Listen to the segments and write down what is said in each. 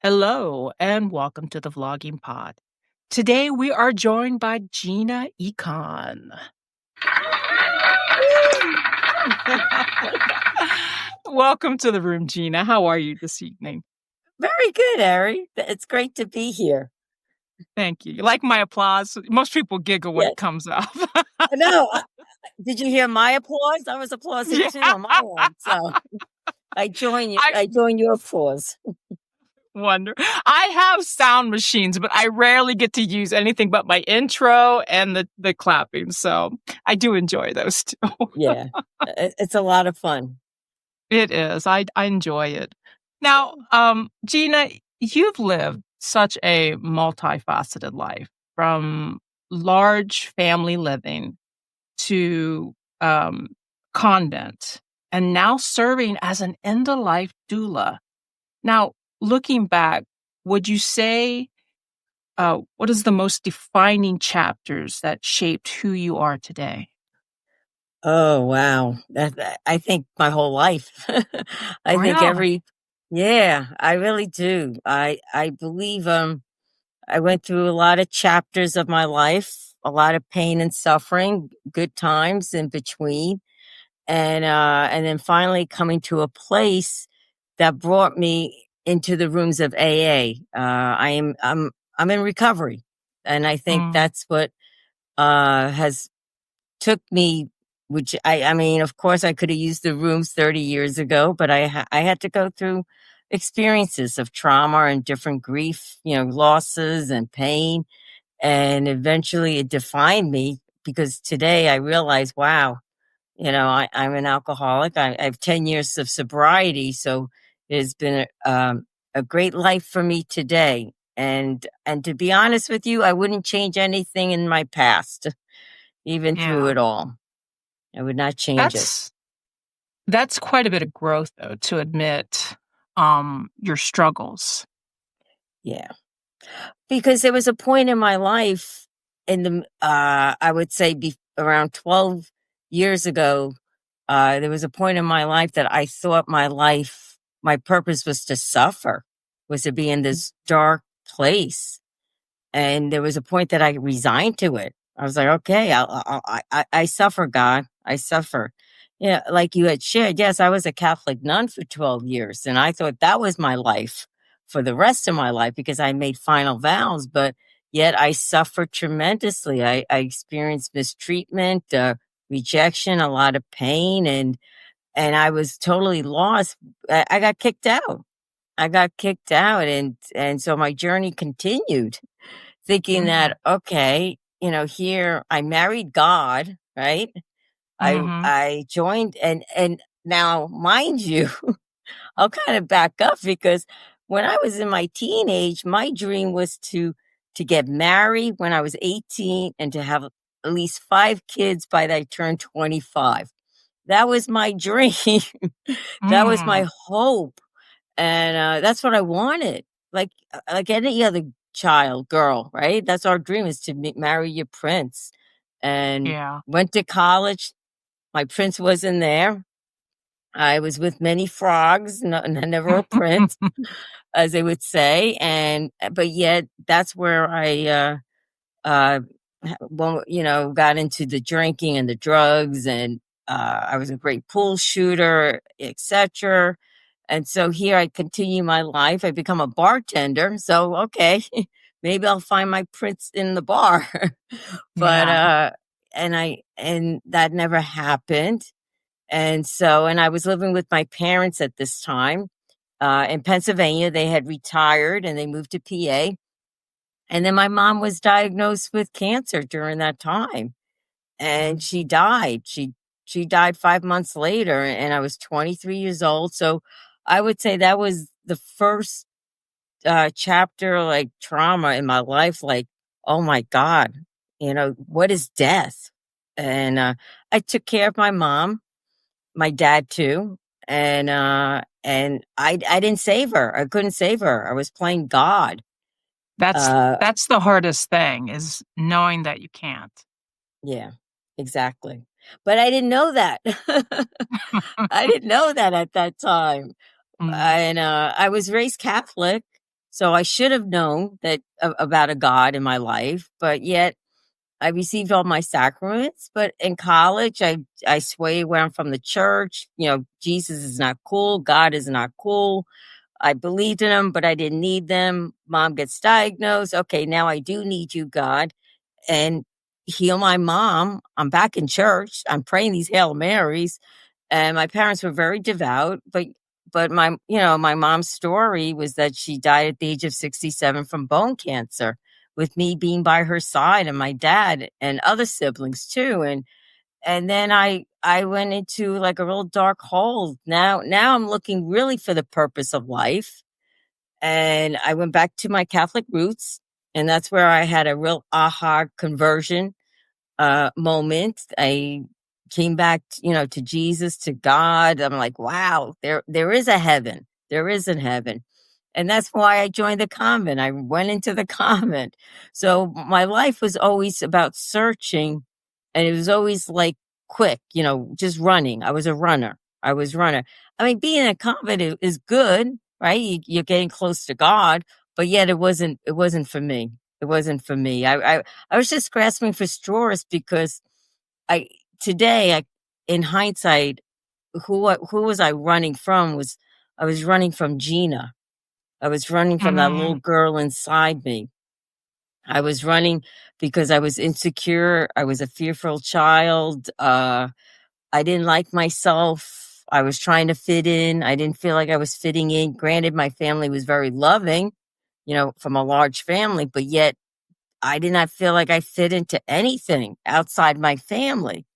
Hello, and welcome to the Vlogging Pod. Today we are joined by Gina Econ. Welcome to the room, Gina. How are you this evening? Very good, Eri. It's great to be here. Thank you. You like my applause? Most people giggle when Yes. it comes up. No, did you hear my applause? I was applauding Yeah. too on my end. So I join you. I I join your applause. wonder. I have sound machines, but I rarely get to use anything but my intro and the clapping. So I do enjoy those too. Yeah, it's a lot of fun. It is. I enjoy it. Now, Gina, you've lived such a multifaceted life from large family living to convent and now serving as an end of life doula. Now, looking back, would you say what is the most defining chapters that shaped who you are today? Oh wow, I think my whole life. I think Yeah. yeah, I really do. I believe I went through a lot of chapters of my life, a lot of pain and suffering, good times in between. And then finally coming to a place that brought me into the rooms of AA. I'm in recovery, and I think Mm, that's what has took me. Which I mean, of course, I could have used the rooms 30 years ago, but I had to go through experiences of trauma and different grief, losses and pain, and eventually it defined me because today I realize, wow, I'm an alcoholic. I have 10 years of sobriety. So it's been a great life for me today. And to be honest with you, I wouldn't change anything in my past, even through yeah. it all. I would not change it. That's That's quite a bit of growth, though, to admit, your struggles. Yeah. Because there was a point in my life I would say around 12 years ago, there was a point in my life that I thought my purpose was to suffer, was to be in this dark place. And there was a point that I resigned to it. I was like, okay, I suffer, God. I suffer. Yeah, like you had shared. Yes, I was a Catholic nun for 12 years, and I thought that was my life for the rest of my life because I made final vows, but yet I suffered tremendously. I experienced mistreatment, rejection, a lot of pain, and I was totally lost. I got kicked out. I got kicked out, and so my journey continued, thinking Mm, that, okay, here I married God, right? mhm. I joined, and now, mind you, I'll kind of back up because when I was in my teenage, my dream was to get married when I was 18 and to have at least 5 kids by the I turned 25. That was my dream. That was Mm, my hope, and that's what I wanted. Like any other child, girl, right? That's our dream, is to marry your prince. And yeah. went to college. My prince wasn't there. I was with many frogs, never a prince, as they would say. And but yet, that's where uh, got into the drinking and the drugs, and I was a great pool shooter, etc. And so here I continue my life. I become a bartender. So, okay, maybe I'll find my prince in the bar. But, Yeah. and that never happened. And I was living with my parents at this time, in Pennsylvania. They had retired and they moved to PA. And then my mom was diagnosed with cancer during that time, and Mm, she died. She died 5 months later, and I was 23 years old. So I would say that was the first chapter, like trauma in my life. Like, oh my God, what is death? And I took care of my mom, my dad too, and I didn't save her. I couldn't save her. I was playing God. that's Uh, that's the hardest thing is knowing that you can't. yeah, exactly. But I didn't know that. I didn't know that at that time. Mm, And I was raised Catholic, So I should have known that about a God in my life, but yet I received all my sacraments. But in college, I swayed around from the church. You know, Jesus is not cool. God is not cool. I believed in them, but I didn't need them. Mom gets diagnosed. Okay, now I do need you, God, and heal my mom. I'm back in church. I'm praying these Hail Marys, and my parents were very devout. But my mom's story was that she died at the age of 67 from bone cancer, with me being by her side, and my dad and other siblings too. And then I went into like a real dark hole. Now I'm looking really for the purpose of life. And I went back to my Catholic roots, and that's where I had a real aha conversion moment. I came back, to Jesus, to God. I'm like, wow, there is a heaven. There is a heaven. And that's why I joined the convent. I went into the convent. So my life was always about searching, and it was always like quick, just running. I was a runner. I was runner. I mean, being in a convent is good, right? You're getting close to God, but yet it wasn't for me. It wasn't for me. I was just grasping for straws because I today I in hindsight, who was I running from? Was I was running from Gina. I was running from that little Mhm. girl inside me. I was running because I was insecure. I was a fearful child. I didn't like myself. I was trying to fit in. I didn't feel like I was fitting in. Granted, my family was very loving, from a large family, but yet I did not feel like I fit into anything outside my family.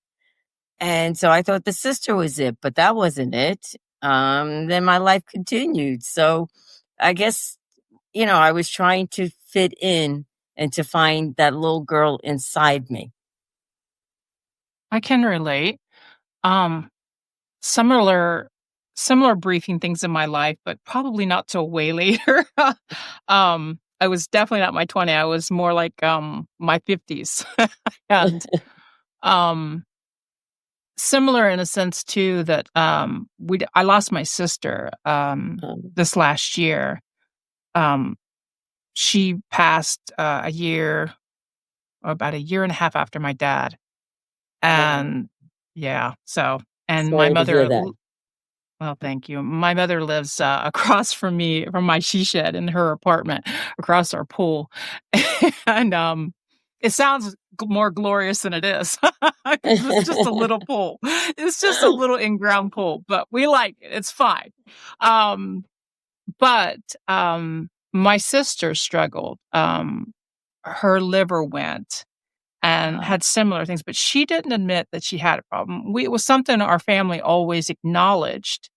And so I thought the sister was it, but that wasn't it. Then my life continued. So I guess, I was trying to fit in and to find that little girl inside me. I can relate. Um, similar similar briefing things in my life, but probably not till way later. I was definitely not my 20, I was more like, my 50s. And, um, similar in a sense too that, I lost my sister, Um, this last year. Um, she passed, about a year and a half after my dad, oh, and yeah, so and my sorry to hear mother that. well, thank you. My mother lives, across from me from my she shed in her apartment across our pool, and, it sounds more glorious than it is because it's just a little pool. It's just a little in-ground pool, but we like it. It's fine. Um, but my sister struggled. Her liver went and Uh, had similar things, but she didn't admit that she had a problem. It was something our family always acknowledged,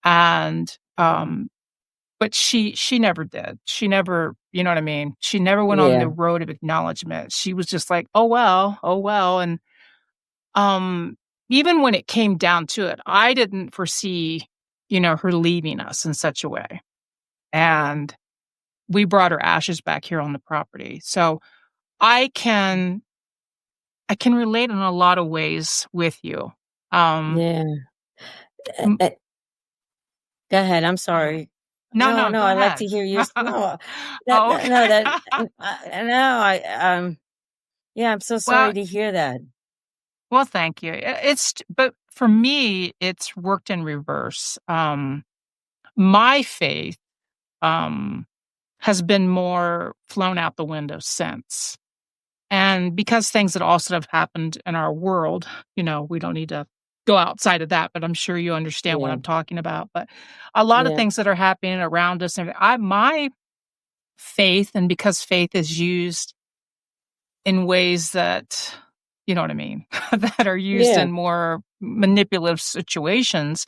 and, but she never did. She never, you know what I mean? She never went on the yeah, road of acknowledgement. She was just like, oh, well," and, um, even when it came down to it, I didn't foresee, her leaving us in such a way, and we brought her ashes back here on the property. So, I can I can relate in a lot of ways with you. Um, yeah. Uh, m uh, Go ahead. I'm yeah. sorry. No, No, no, no. go I like ahead. to hear yours. No, Oh, that no, that okay. no. Yeah. I'm so sorry Well to hear that. well, thank you. But for me, it's worked in reverse. My faith, um, has been more flown out the window since. And because things that also have happened in our world, we don't need to go outside of that, but I'm sure you understand what Yeah, I'm talking about. But a lot of yeah, things that are happening around us, and my faith, and because faith is used in ways that, you know what I mean, that are used yeah, in more manipulative situations,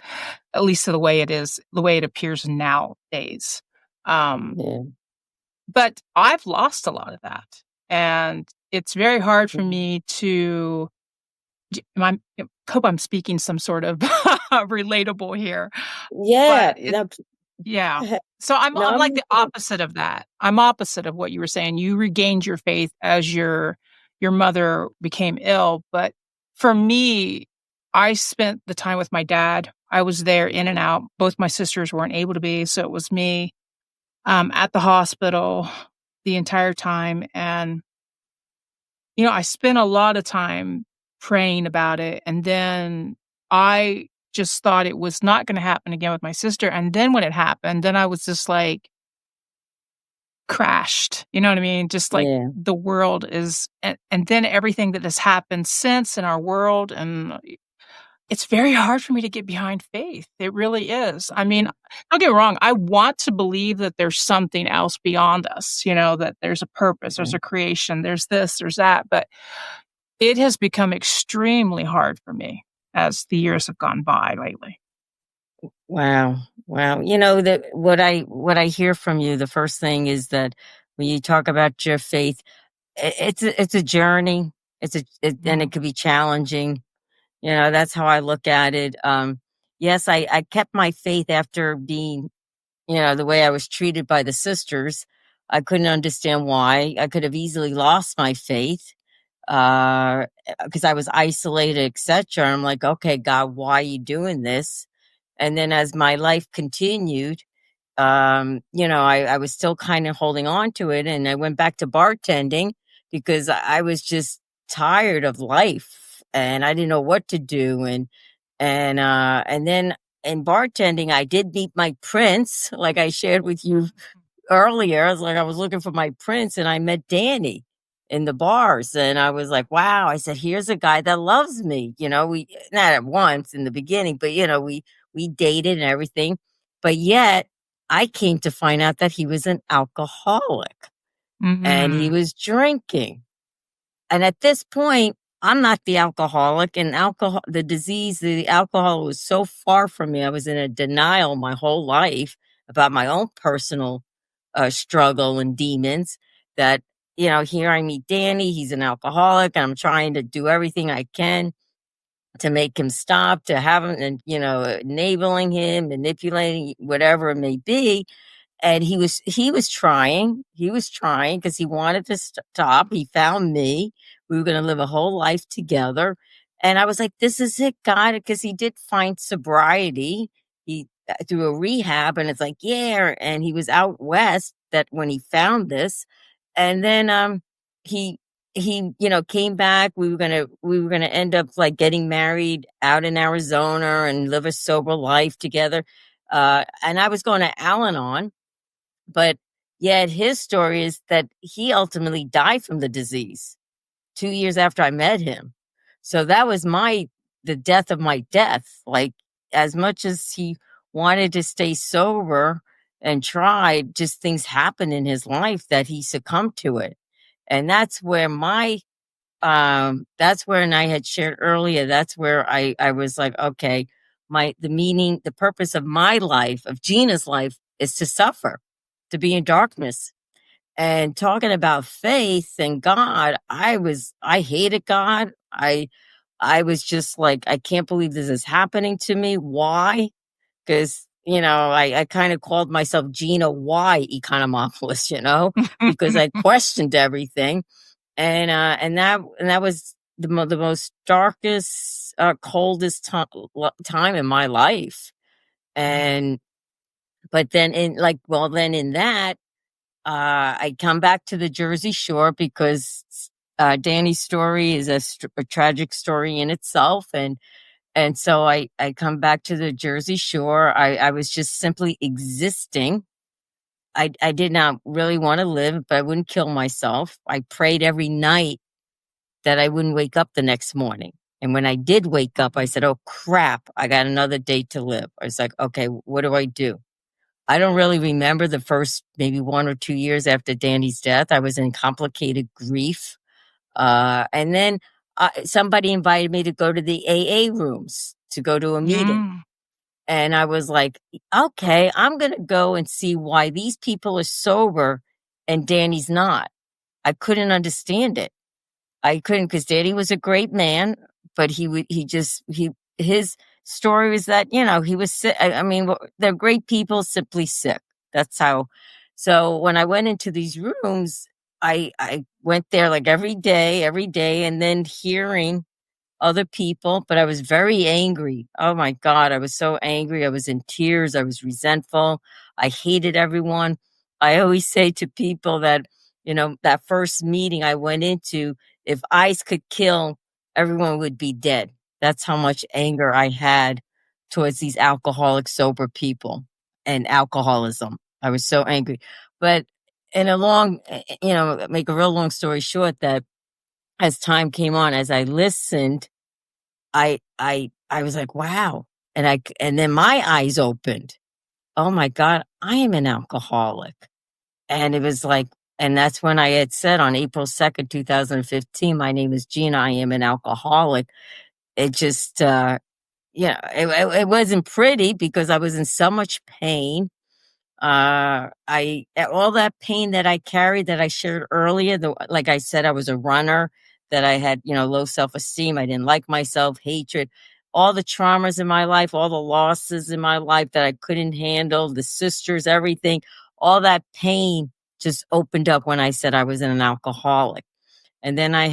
at least the way it appears nowadays. Um, yeah. but I've lost a lot of that, and it's very hard for Mhm. me to hope I'm speaking some sort of relatable here, Yeah. but No, yeah. go ahead. So No, I'm like the no. opposite of that. I'm opposite of what you were saying. You regained your faith as your mother became ill, but for me, I spent the time with my dad. I was there in and out. Both my sisters weren't able to be, so it was me. at the hospital the entire time, and, I spent a lot of time praying about it, and then I just thought it was not gonna happen again with my sister, and then when it happened, then I was just, like, crashed, you know what I mean? Just like Yeah. the world is and then everything that has happened since in our world, and it's very hard for me to get behind faith. It really is. I mean, don't get me wrong, I want to believe that there's something else beyond us, that there's a purpose, there's Okay. a creation, there's this, there's that, but it has become extremely hard for me as the years have gone by lately. Wow. Wow. That what I hear from you, the first thing is that when you talk about your faith, it's a journey. And Mhm, it could be challenging. That's how I look at it. Yes, I kept my faith after being, the way I was treated by the sisters. I couldn't understand why. I could have easily lost my faith because I was isolated, etc. I'm like, okay, God, why are you doing this? And then as my life continued, I was still kind of holding on to it, and I went back to bartending because I was just tired of life and I didn't know what to do. And then in bartending, I did meet my prince, like I shared with you earlier. I was looking for my prince, and I met Danny in the bars, and I was like, wow. I said, here's a guy that loves me. We not at once in the beginning, but we dated and everything. But yet I came to find out that he was an alcoholic and he mhm, was drinking. And at this point, I'm not the alcoholic, and the disease, the alcohol was so far from me. I was in a denial my whole life about my own personal struggle and demons that, here I meet Danny. He's an alcoholic, and I'm trying to do everything I can to make him stop, to have him, and, enabling him, manipulating, whatever it may be. And he was trying because he wanted to stop. He found me. We were going to live a whole life together. And I was like, this is it, God, because he did find sobriety. He through a rehab, and it's like, yeah. And he was out west that when he found this. And then he came back. We were gonna end up like getting married out in Arizona and live a sober life together. And I was going to Al-Anon, but yet his story is that he ultimately died from the disease 2 years after I met him. So that was the death of my death. Like, as much as he wanted to stay sober and tried, just things happened in his life that he succumbed to it. And that's where, and I had shared earlier, that's where I was like, okay, the purpose of my life, of Gina's life, is to suffer, to be in darkness. And talking about faith and God, I hated God. I was just like, I can't believe this is happening to me. Why? Because, I kind of called myself Gina Y Economopoulos, because I questioned everything. And that was the most darkest, coldest time in my life. mm, And but then in that, I come back to the Jersey Shore because Danny's story is a tragic story in itself, and so I come back to the Jersey Shore. I was just simply existing. I did not really want to live, but I wouldn't kill myself. I prayed every night that I wouldn't wake up the next morning. And when I did wake up, I mhm, said, oh crap, I got another day to live. I was like, okay, what do I do? I don't really remember the first maybe 1 or 2 years after Danny's death. I was in complicated grief. And then somebody invited me to go to the AA rooms to go to a meeting. mm. And I was like, okay, I'm going to go and see why these people are sober and Danny's not. I couldn't understand it. I couldn't, because Danny was a great man, but his story was that, he was sick. I mean, they're great people, simply sick. That's how. So when I went into these rooms, I went there like every day, and then hearing other people, but I was very angry. Oh my God, I was so angry. I was in tears. I was resentful. I hated everyone. I always say to people that, that first meeting I went into, if ice could kill, everyone would be dead. That's how much anger I had towards these alcoholic, sober people and alcoholism. I was so angry. But in a long, make a real long story short, that as time came on, as I listened, I was like, wow. And then my eyes opened. Oh my God, I am an alcoholic. And it was like, and that's when I had said on April 2nd, 2015, my name is Gina. I am an alcoholic. It just, it wasn't pretty because I was in so much pain. All that pain that I carried that I shared earlier, like I said, I was a runner, that I had, low self-esteem. I didn't like myself, hatred, all the traumas in my life, all the losses in my life that I couldn't handle, the sisters, everything, all that pain just opened up when I said I was an alcoholic. And then I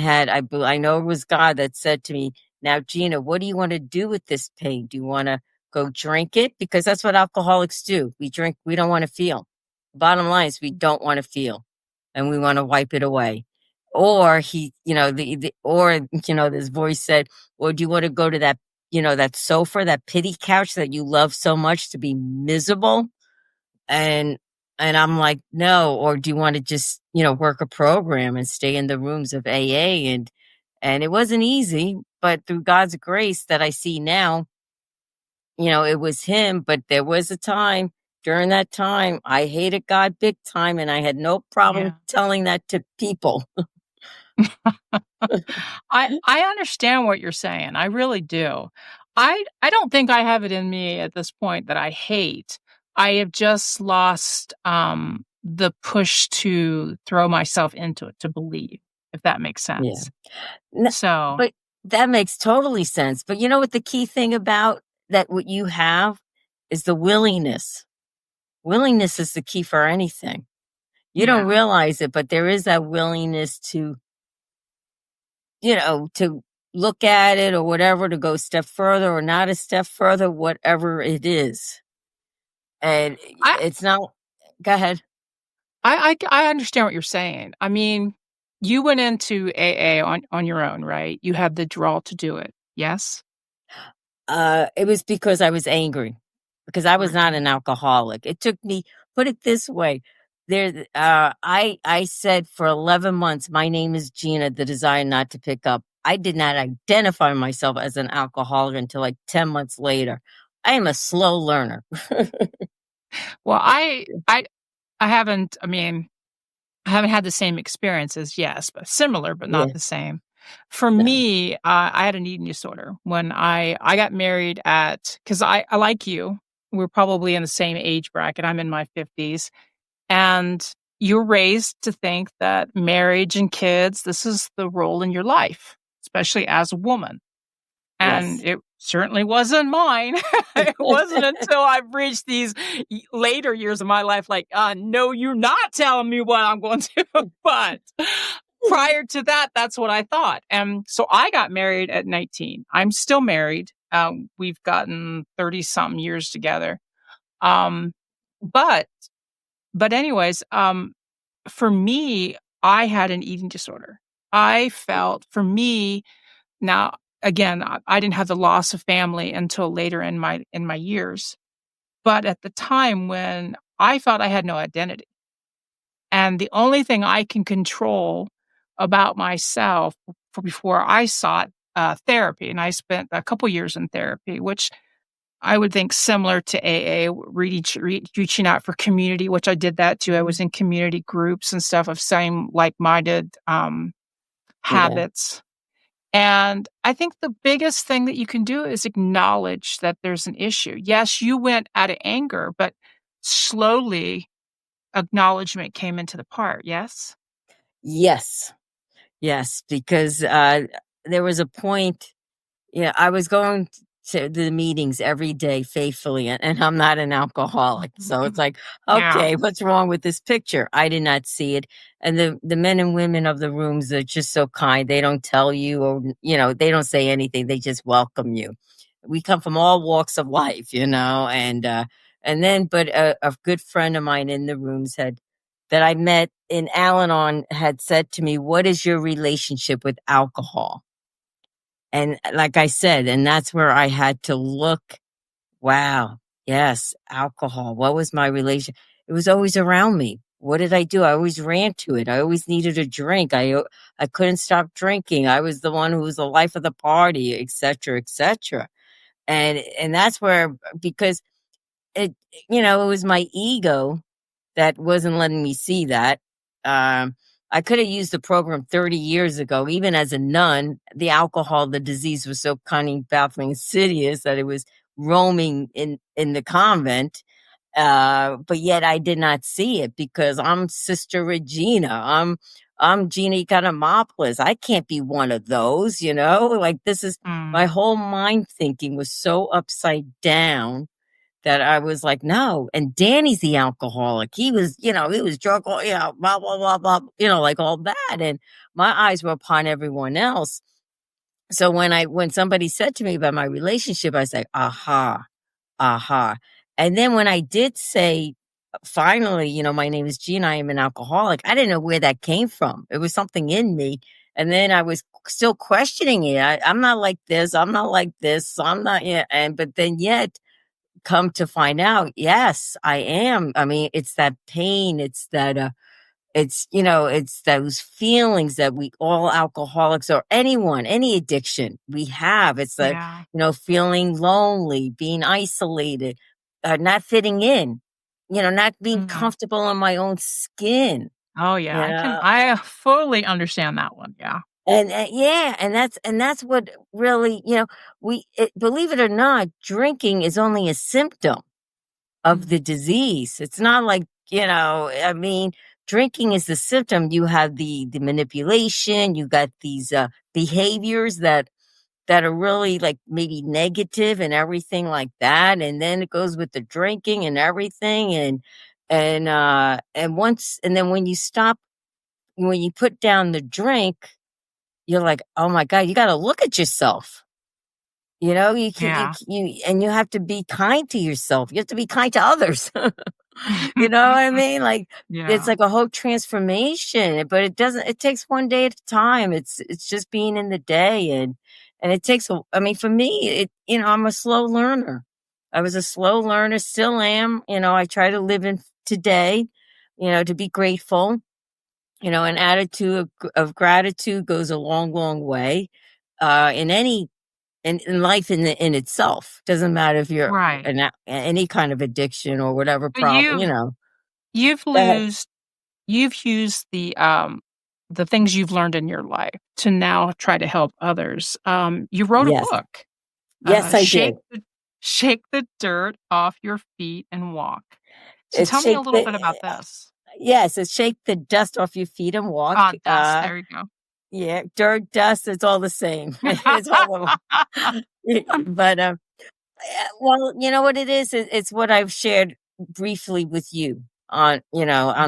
know it was God that said to me, now, Gina, what do you want to do with this pain? Do you want to go drink it? Because that's what alcoholics do. We drink, we don't want to feel. Bottom line is we don't want to feel and we want to wipe it away. Or this voice said, or do you want to go to that, that sofa, that pity couch that you love so much to be miserable? And I'm like, no. Or do you want to just, work a program and stay in the rooms of AA? And it wasn't easy, but through God's grace that I see now, it was him. But there was a time, during that time, I hated God big time, and I had no problem Yeah. telling that to people. I understand what you're saying, I really do. I don't think I have it in me at this point that I hate. I have just lost, the push to throw myself into it, to believe, if that makes Yeah. sense. N- So, but that makes totally sense. But you know what the key thing about that, what you have, is the willingness. Willingness is the key for anything. You don't yeah. realize it, but there is that willingness to, to look at it or whatever, to go a step further or not a step further, whatever it is. And I it's not, go ahead. I understand what you're saying. I mean, you went into AA on your own, right? You had the draw to do it, yes? It was because I was angry, because I was not Right. an alcoholic. It took me, put it this way. I said for 11 months, my name is Gina, the desire not to pick up. I did not identify myself as an alcoholic until like 10 months later. I am a slow learner. Well, I haven't, I mean, I haven't had the same experiences, yes, but similar, but not Yeah. the same. For No. me, I had an eating disorder when I got married at, because I like you, we're probably in the same age bracket. I'm in my 50s, and you're raised to think that marriage and kids, this is the role in your life, especially as a woman. And Yes. it certainly wasn't mine. It wasn't until I've reached these later years of my life, like, no, you're not telling me what I'm going to. But prior to that, that's what I thought. And so I got married at 19. I'm still married. We've gotten 30 something years together. Um, but, but anyways, for me, I had an eating disorder. I felt, for me, now, again, I didn't have the loss of family until later in my years, but at the time when I felt I had no identity, and the only thing I can control about myself before I sought, therapy, and I spent a couple years in therapy, which I would think similar to AA, reaching out for community, which I did that too. I was in community groups and stuff of same like-minded, Yeah. habits. And I think the biggest thing that you can do is acknowledge that there's an issue. Yes, you went out of anger, but slowly acknowledgement came into the part. Yes? Yes. Yes. Because there was a point. Yeah, I was going to the meetings every day faithfully, and I'm not an alcoholic. So it's like, Yeah. okay, what's wrong with this picture? I did not see it. And the men and women of the rooms are just so kind. They don't tell you, or, they don't say anything. They just welcome you. We come from all walks of life, and then, but a good friend of mine in the rooms had that I met in Al-Anon had said to me, "What is your relationship with alcohol?" And like I said, and that's where I had to look. Wow. Yes. Alcohol. What was my relation? It was always around me. What did I do? I always ran to it. I always needed a drink. I couldn't stop drinking. I was the one who was the life of the party, et cetera, et cetera. And that's where, because it, it was my ego that wasn't letting me see that. I could have used the program 30 years ago. Even as a nun, the alcohol, the disease was so cunning, baffling, insidious that it was roaming in the convent. But yet I did not see it because I'm Sister Regina. I'm Gina Economopoulos. I can't be one of those, like this is Mm, my whole mind thinking was so upside down that I was like, no. And Danny's the alcoholic. He was drunk, blah, blah, blah, blah, like all that. And my eyes were upon everyone else. So when somebody said to me about my relationship, I said, aha, aha. And then when I did say, finally, my name is Gina, I am an alcoholic, I didn't know where that came from. It was something in me. And then I was still questioning it. I'm not like this. I'm not like this. I'm not, yeah. But then yet, come to find out, yes, I am. I mean, it's that pain. It's that, it's those feelings that we all alcoholics or anyone, any addiction we have. It's like, yeah. feeling lonely, being isolated, not fitting in, not being Mhm. comfortable in my own skin, Oh, yeah, you know, I fully understand that one, yeah. and yeah, and that's what really, believe it or not, drinking is only a symptom of Mhm. the disease. It's not like, I mean, drinking is the symptom. You have the manipulation, you got these behaviors that are really like maybe negative and everything like that. And then it goes with the drinking and everything. And then when you stop, when you put down the drink, you're like, oh my God, you got to look at yourself. You can, Yeah. and you have to be kind to yourself. You have to be kind to others. You know what I mean? Like, it's Yeah. like a whole transformation, but it takes one day at a time. It's just being in the day, and it takes I mean, for me, I'm a slow learner. I was a slow learner, still am. I try to live in today, to be grateful. An attitude of gratitude goes a long, long way. In any in life in itself. Doesn't matter if you're Right. any kind of addiction or whatever But problem, you've Go ahead. lose you've used the things you've learned in your life to now try to help others. You wrote a Yes. book, Yes, I did. Shake the Dirt Off Your Feet and Walk. So It's tell me a shake little the bit about this. Yes, it's shake the dust off your feet and walk. Ah, dust, there you go. Yeah, dirt, dust, it's all the same. It's all but, well, you know what it is? It's what I've shared briefly with you on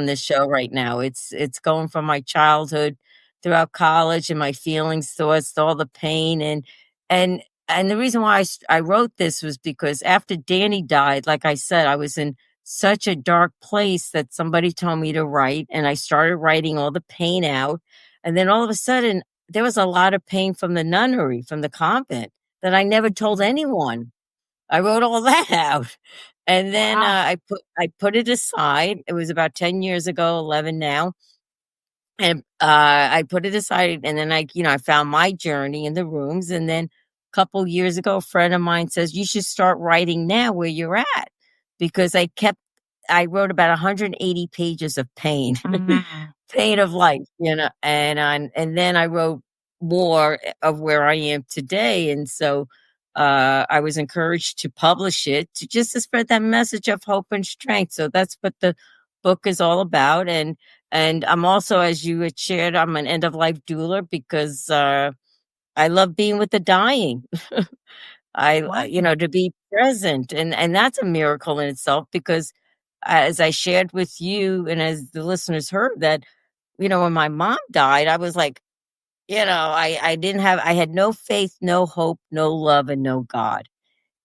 this show right now. It's going from my childhood throughout college and my feelings, thoughts, to all the pain and and the reason why I wrote this was because after Danny died, like I said, I was in such a dark place that somebody told me to write, and I started writing all the pain out. And then all of a sudden, there was a lot of pain from the nunnery, from the convent that I never told anyone. I wrote all that out, and then, Wow. I put it aside. It was about 10 years ago, 11 now, and, I put it aside, and then I found my journey in the rooms, and then a couple years ago, a friend of mine says, "You should start writing now where you're at," because I wrote about 180 pages of pain. Mhm. Pain of life, and then I wrote more of where I am today, and so, I was encouraged to publish it to spread that message of hope and strength, so that's what the book is all about, and I'm also, as you had shared, I'm an end of life doula because, I love being with the dying. Wonderful. To be present, and that's a miracle in itself because, as I shared with you and as the listeners heard that, when my mom died, I was like, I had no faith, no hope, no love, and no God.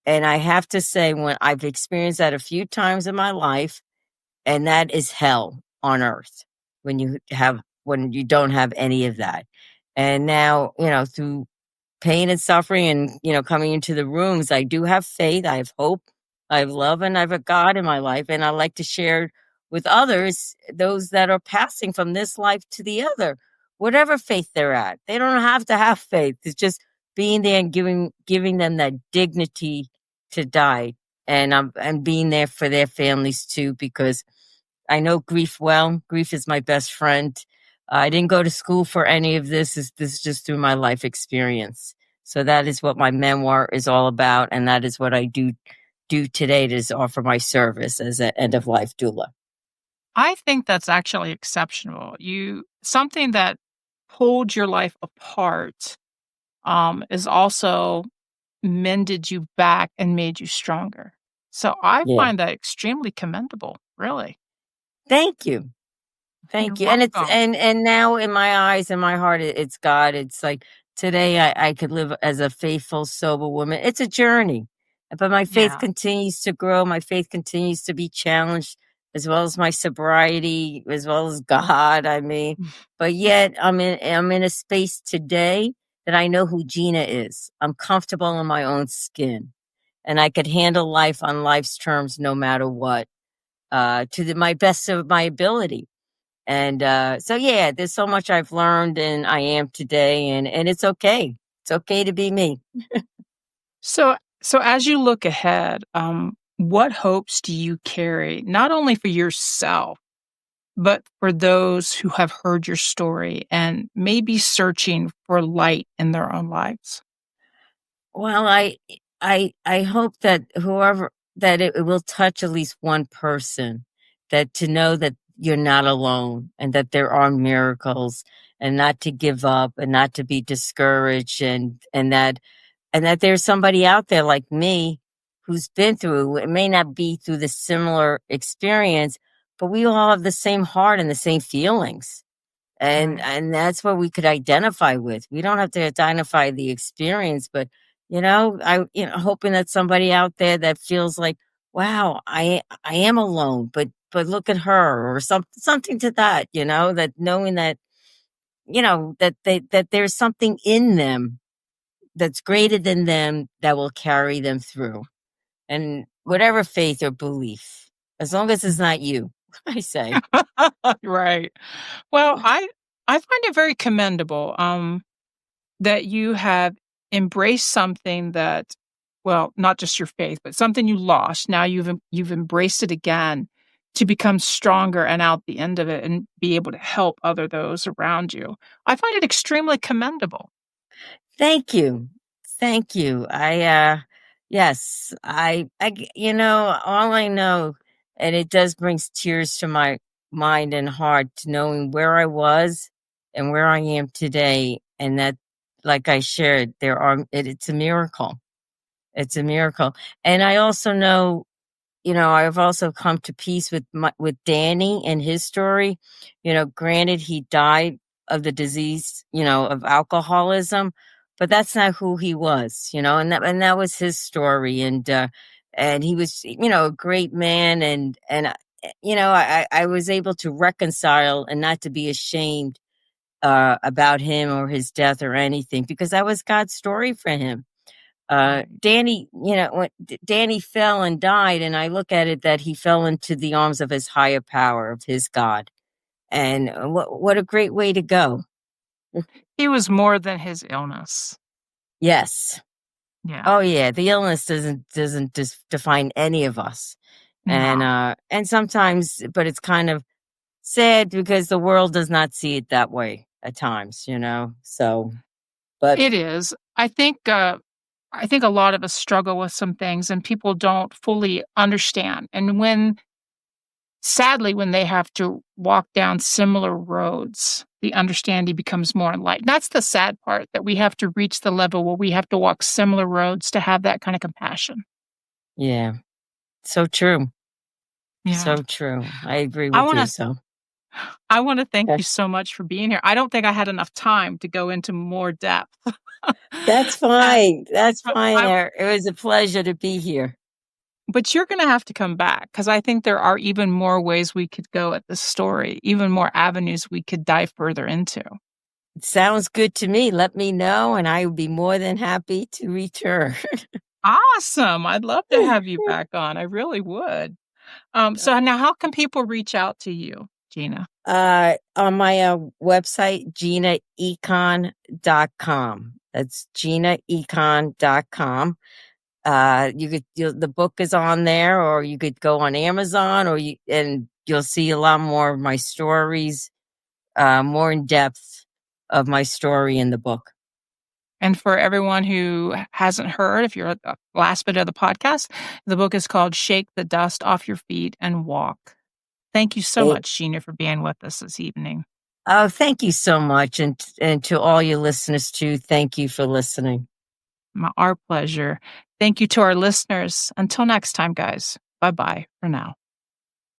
And I have to say, when I've experienced that a few times in my life, and that is hell. on earth when you don't have any of that. And now, through pain and suffering and, coming into the rooms, I do have faith, I have hope, I have love, and I have a God in my life. And I like to share with others, those that are passing from this life to the other, whatever faith they're at. They don't have to have faith. It's just being there and giving them that dignity to die, and being there for their families too, because I know grief well. Grief is my best friend. I didn't go to school for any of this. This is just through my life experience. So that is what my memoir is all about, and that is what I do today, to offer my service as an end of life doula. I think that's actually exceptional. Something that pulled your life apart, is also mended you back and made you stronger. So I Yeah. find that extremely commendable, really. Thank you. You're Thank you. And it's welcome. and now in my eyes and my heart, it's God. It's like today I could live as a faithful, sober woman. It's a journey. But my faith Yeah. continues to grow. My faith continues to be challenged, as well as my sobriety, as well as God. I mean, but yet I'm in a space today that I know who Gina is. I'm comfortable in my own skin. And I could handle life on life's terms no matter what, my best of my ability. And so, yeah, there's so much I've learned and I am today, and it's okay. It's okay to be me. So as you look ahead, what hopes do you carry, not only for yourself, but for those who have heard your story and may be searching for light in their own lives? Well, I hope that whoever that it will touch at least one person, that to know that you're not alone and that there are miracles, and not to give up and not to be discouraged, and that there's somebody out there like me who's been through, it may not be through the similar experience, but we all have the same heart and the same feelings. And Right. and that's what we could identify with. We don't have to identify the experience, but hoping that somebody out there that feels like, wow, I am alone, but look at her, or something to that, that knowing that, that there's something in them that's greater than them that will carry them through. And whatever faith or belief, as long as it's not you, I say. Right. Well, I find it very commendable, that you have embraced something that, well, not just your faith, but something you lost. Now you've embraced it again to become stronger and out the end of it and be able to help those around you. I find it extremely commendable. Thank you. Thank you. Yes, all I know, and it does brings tears to my mind and heart, to knowing where I was and where I am today. And that, like I shared, it's a miracle. It's a miracle. And I also know, I've also come to peace with Danny and his story. Granted, he died of the disease, of alcoholism, but that's not who he was, and that was his story. And he was, a great man, and I was able to reconcile and not to be ashamed about him or his death or anything, because that was God's story for him. Right. Danny, when Danny fell and died, and I look at it that he fell into the arms of his higher power, of his God. And what a great way to go. He was more than his illness. Yes. Yeah. Oh yeah, the illness doesn't define any of us. And No. sometimes, but it's kind of sad because the world does not see it that way at times, So, but It is. I think a lot of us struggle with some things and people don't fully understand. And sadly, when they have to walk down similar roads, the understanding becomes more enlightened. That's the sad part, that we have to reach the level where we have to walk similar roads to have that kind of compassion. yeah, so true. Yeah. So true. I agree I with want you. to So, I want to thank okay. you so much for being here. I don't think I had enough time to go into more depth. That's And fine. That's so fine. I It was a pleasure to be here. But you're gonna have to come back because I think there are even more ways we could go at this story, even more avenues we could dive further into. Sounds good to me. Let me know, and I would be more than happy to return. Awesome. I'd love to have you back on. I really would. So now how can people reach out to you, Gina? On my website, ginaecon.com. That's ginaecon.com. The book is on there, or you could go on Amazon, and you'll see a lot more of my stories, more in depth of my story in the book. And for everyone who hasn't heard, if you're at the last bit of the podcast, the book is called Shake the Dust Off Your Feet and Walk. Thank you so much, Gina, for being with us this evening. Oh, thank you so much. And to all your listeners too, thank you for listening. Our pleasure. Thank you to our listeners. Until next time, guys. Bye-bye for now.